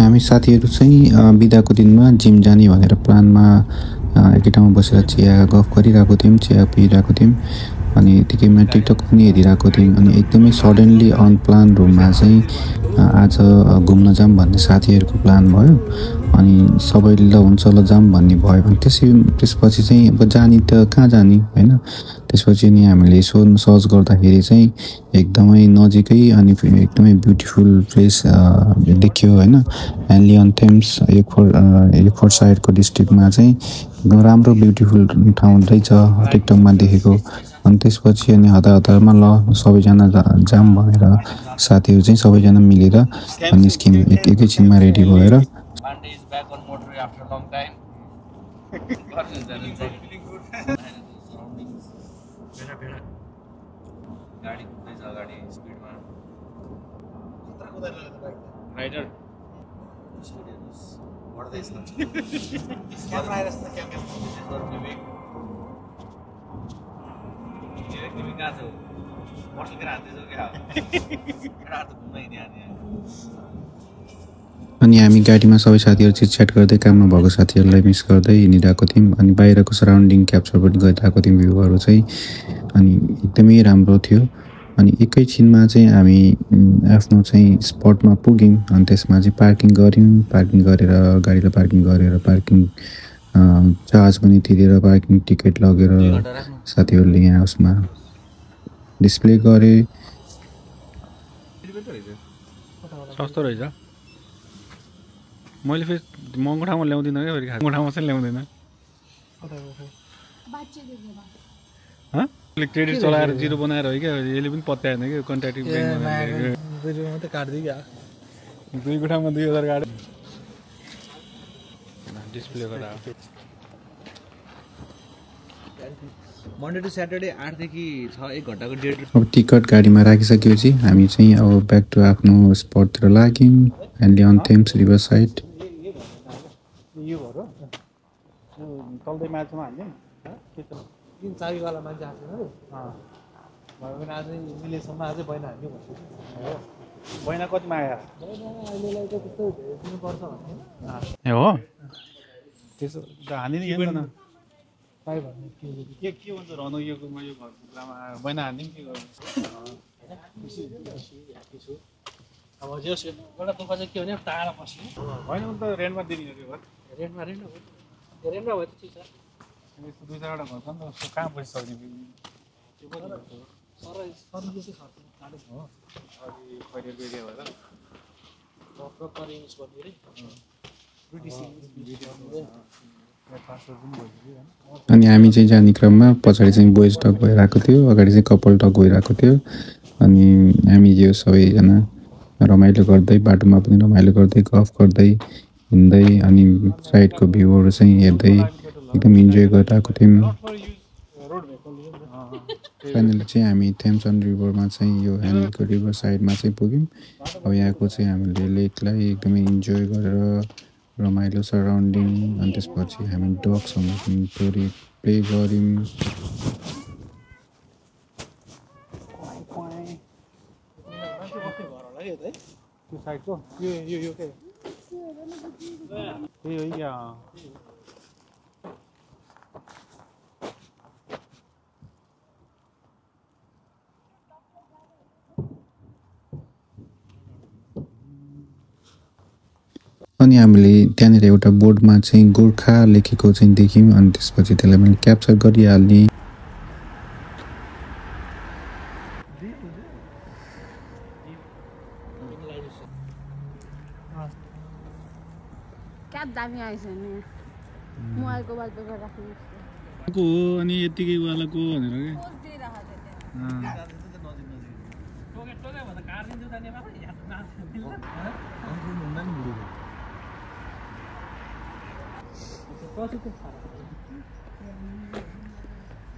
हामी साथीहरू चाहिँ बिदाको दिनमा जिम जाने भनेर प्लानमा एकै ठाउँमा बसेर चिया गफ गरिरहेको थियौँ, चिया पिइरहेको थियौँ। अनि यतिकैमा टिकटक पनि हेरिरहेको थियौँ। अनि एकदमै सडनली अनप्लान रूममा चाहिँ आज घुम्न जाऊँ भन्ने साथीहरूको प्लान भयो। अनि सबैले ल हुन्छ ल जाऊँ भन्ने भयो। अनि त्यसपछि चाहिँ अब जाने त कहाँ जाने होइन। त्यसपछि नि हामीले यसो सर्च गर्दाखेरि चाहिँ एकदमै नजिकै अनि एकदमै ब्युटिफुल प्लेस देखियो होइन। हेनली अन थेम्स एफोर्ट साइडको डिस्ट्रिक्टमा चाहिँ एकदम राम्रो ब्युटिफुल ठाउँ रहेछ टिकटकमा देखेको। अनि त्यसपछि अनि हतारमा ल सबैजना जाऊँ भनेर साथीहरू चाहिँ सबैजना मिलेर निस्क्यौँ एकैछिनमा रेडी भएर। अनि हामी गाडीमा सबै साथीहरू चिटच्याट गर्दै काममा भएको साथीहरूलाई मिस गर्दै हिँडिरहेको थियौँ। अनि बाहिरको सराउन्डिङ क्याप्चर पनि गरिरहेको थियौँ भ्यूहरू चाहिँ। अनि एकदमै राम्रो थियो। अनि एकैछिनमा चाहिँ हामी आफ्नो चाहिँ स्पटमा पुग्यौँ। अनि त्यसमा चाहिँ पार्किङ गऱ्यौँ। पार्किङ गरेर गाडीलाई पार्किङ गरेर पार्किङ चार्ज पनि तिरेर पार्किङ टिकट लगेर साथीहरूले यहाँ उसमा डिस्प्ले गरे। सस्तो रहेछ। मैले फेरि महँगो ठाउँमा ल्याउँदिनँ क्या, फेरि महँगो ठाउँमा चाहिँ ल्याउँदैन। क्रेडिट चलाएर जिरो बनाएर हो क्या, यसले पनि पत्याएन क्या कन्ट्याक्टिभ मात्रै काट्दै क्या। 2 ठाउँमा 2000 काट्यो डिस्प्ले गरेर। मन्डे टु स्याटरडे 8 देखि 1 घन्टाको डेट। अब टिकट गाडीमा राखिसकेपछि हामी चाहिँ अब ब्याक टु आफ्नो स्पटतिर लाग्यौँ। Henley on Thames river side. यो भएर चल्दै माछामा हाल्ने किन चाबीवाला मान्छे आएको छैन भयो भने आज मिलेसम्म अझै बैना हाल्ने भन्छु। बैना कतिमा आयो अहिलेलाई त त्यस्तो दिनुपर्छ भन्ने ए हो त्यसो हानि नि हेर्दैन पाइ भन्ने के भन्छ रहनु यो घरमा बैना हान्ने के गर्नु अब जस एउटा दुःख चाहिँ के भने टाढा बस्नु होइन त रेन्टमा दिने हो त्यो घर। रेन्टमा भयो त ठिक छ। 2-4 घर छ नि त उसको कहाँ बसिसक्ने त्यो पनि सर चाहिँ खर्च टाढो हो अलि करियर एरिया भएर प्रपर युज गर्ने रे अनि हामी चाहिँ जाने क्रममा पछाडि चाहिँ बोइज टक भइरहेको थियो, अगाडि चाहिँ कपल टक भइरहेको थियो। अनि हामी यो सबैजना रमाइलो गर्दै बाटोमा पनि रमाइलो गर्दै गफ गर्दै हिँड्दै अनि साइडको भ्यूहरू चाहिँ हेर्दै एकदम इन्जोय गरिरहेको थियौँ। फाइनली चाहिँ हामी थेम्सन रिभरमा चाहिँ यो हेनलको रिभर साइडमा चाहिँ पुग्यौँ। अब यहाँको चाहिँ हामीले लेकलाई एकदमै इन्जोय गरेर रमाइलो सराउन्डिङ। अनि त्यसपछि हामी डगसँग पनि थोरै प्ले गऱ्यौँ। त्यो साइडको यो के त्यही हो क्या। अनि हामीले त्यहाँनिर एउटा बोर्डमा चाहिँ गोर्खा लेखेको चाहिँ देख्यौँ। अनि त्यसपछि त्यसलाई मैले क्याप्चर गरिहाल्ने। अनि यतिकै वालाको भनेर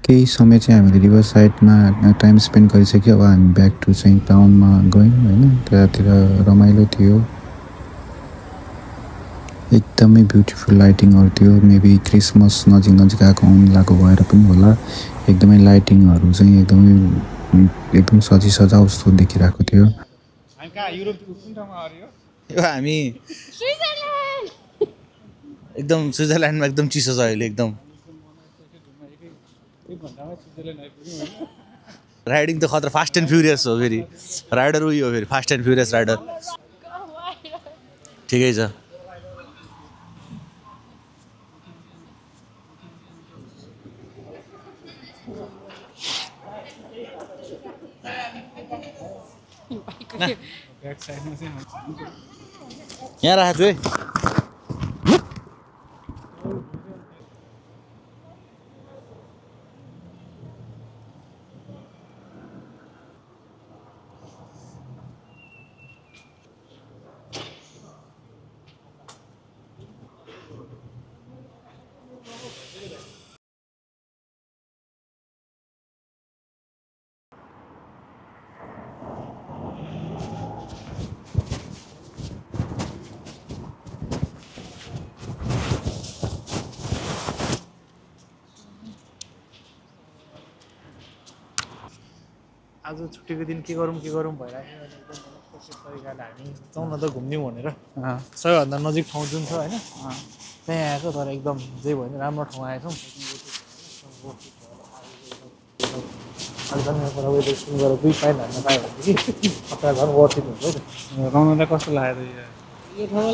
केही समय चाहिँ हामीले रिभर साइडमा टाइम स्पेन्ड गरिसक्यो। अब हामी ब्याक टु चाहिँ टाउनमा गयौँ होइन। त्यतातिर रमाइलो थियो, एकदमै ब्युटिफुल लाइटिङहरू थियो। मेबी क्रिसमस नजिक आएको आउनु लागु भएर पनि होला, एकदमै लाइटिङहरू चाहिँ एकदम सजाउ जस्तो देखिरहेको थियो। यो हामी एकदम स्विजरल्यान्डमा एकदम चिसो छ अहिले एकदम राइडिङ त खतरा फास्ट एन्ड फ्युरियस हो फेरि राइडर उयो हो फेरि फास्ट एन्ड फ्युरियस राइडर ठिकै छ यहाँ राखेको छु है आज छुट्टीको दिन के गरौँ भइरहेको एकदम कोसिस तरिकाले हामी जाउँ न त घुम्यौँ भनेर सबैभन्दा नजिक ठाउँ जुन छ होइन त्यहीँ आएको तर एकदम जे भयो नि राम्रो ठाउँ आएछौँ वेदर सुन गरेर 2 पाइन हान्न पायो भने कि तपाईँ झन् वर्थित हुन्छ हौ रमाउँदा कस्तो लाग्यो यो ठाउँमा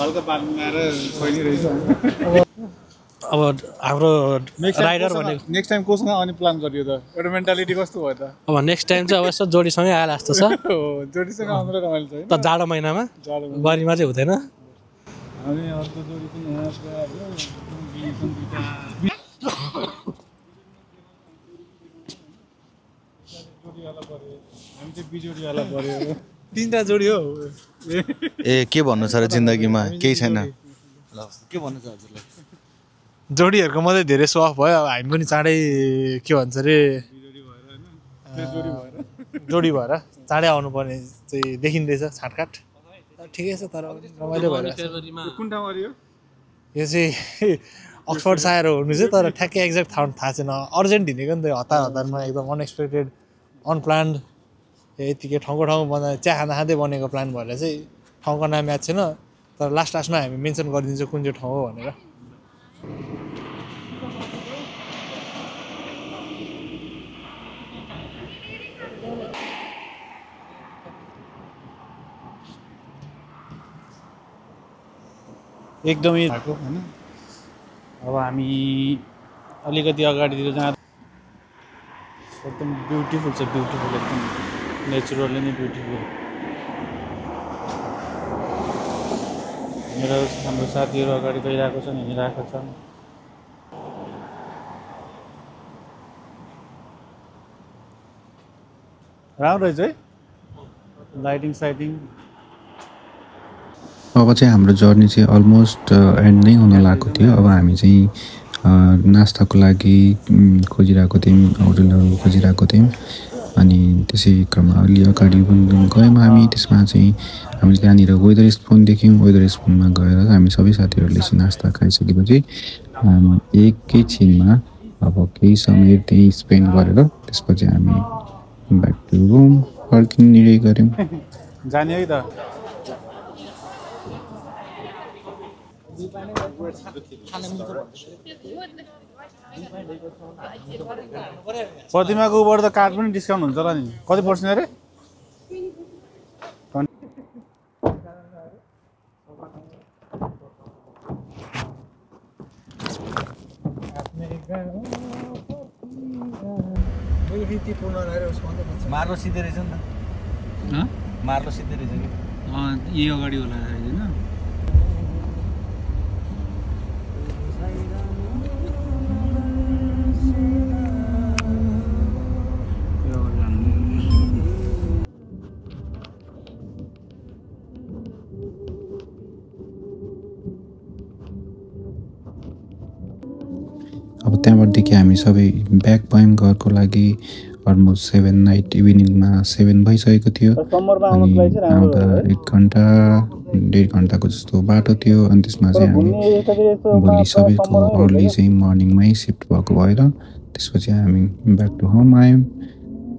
हल्का बाल्नु आएर खोइरहेछ अब हाम्रो राइडर भनेको नेक्स्ट टाइम कोसँग आउने प्लान गरियो त एउटा मेन्टालिटी कस्तो भयो त अब नेक्स्ट टाइम चाहिँ अब यसो जोडीसँगै आएला जस्तो छ जोडीसँग आउनु रमाइलो छ त जाडो महिनामा गरीमा चाहिँ हुँदैन हामी अर्को जोडी पनि हामी चाहिँ बिजोडीवाला पर्यो 3टा जोडी हो ए के भन्नु छ र जिन्दगीमा केही छैन के भन्नु छ हजुरलाई जोडीहरूको मात्रै धेरै सोख भयो अब हामी पनि चाँडै के भन्छ अरे जोडी भएर चाँडै आउनुपर्ने चाहिँ देखिँदैछ छाटकाट ठिकै छ तर रमाइलो भएर कुन ठाउँ यो चाहिँ अक्सफोर्ड सायर हुनु चाहिँ तर ठ्याक्कै एक्ज्याक्ट थाहा छैन अर्जेन्ट हिँडेको नि त हतारमा एकदम अनएक्सपेक्टेड अनप्लान्ड यतिकै ठाउँको बनाएर चिया खाँदै बनेको प्लान भएर चाहिँ ठाउँको नाम याद छैन तर लास्टमा हामी मेन्सन गरिदिन्छौँ कुन चाहिँ ठाउँ हो भनेर एकदमै भएको होइन अब हामी अलिकति अगाडितिर जहाँ एकदम ब्युटिफुल छ एकदम नेचुरली नै ब्युटिफुल हाम्रो साथीहरू अगाडि गइरहेको छन् हिँडिरहेको छन् राम्रो रहेछ है लाइटिङ साइटिङ अब चाहिँ हाम्रो जर्नी चाहिँ अलमोस्ट एन्ड नै हुन लागेको थियो अब हामी चाहिँ नास्ताको लागि खोजिरहेको थियौँ होटलहरू खोजिरहेको थियौँ अनि त्यसै क्रममा अलि अगाडि गयौँ हामी त्यसमा चाहिँ हामीले त्यहाँनिर वेदर स्पुन देख्यौँ वेदर स्पुनमा गएर हामी सबै साथीहरूले चाहिँ नास्ता खाइसकेपछि एकैछिनमा अब केही समय त्यहीँ स्पेन्ड गरेर त्यसपछि हामी ब्याक टु रुम फर्किने गऱ्यौँ जाने है त प्रतिमाको उबाट त कार्ड पनि डिस्काउन्ट हुन्छ होला नि कति पर्सेन्ट अरे मार्लो सिधै रहेछ नि त मार्लो सिधै रहेछ कि यही अगाडि होला होइन अब त्यहाँबाटदेखि हामी सबै ब्याक भयौँ घरको लागि अलमोस्ट 7 नाइट इभिनिङमा 7 भइसकेको थियो अनि आउँदा 1 घन्टा 1.5 घन्टाको जस्तो बाटो थियो अनि त्यसमा चाहिँ हामी भोलि सबैको अर्ली चाहिँ मर्निङमै सिफ्ट भएको भएर त्यसपछि हामी ब्याक टु होम आयौँ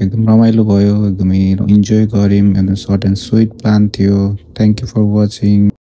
एकदम रमाइलो भयो एकदमै इन्जोय गऱ्यौँ सर्ट एन्ड स्विट प्लान थियो थ्याङ्क यू फर वाचिङ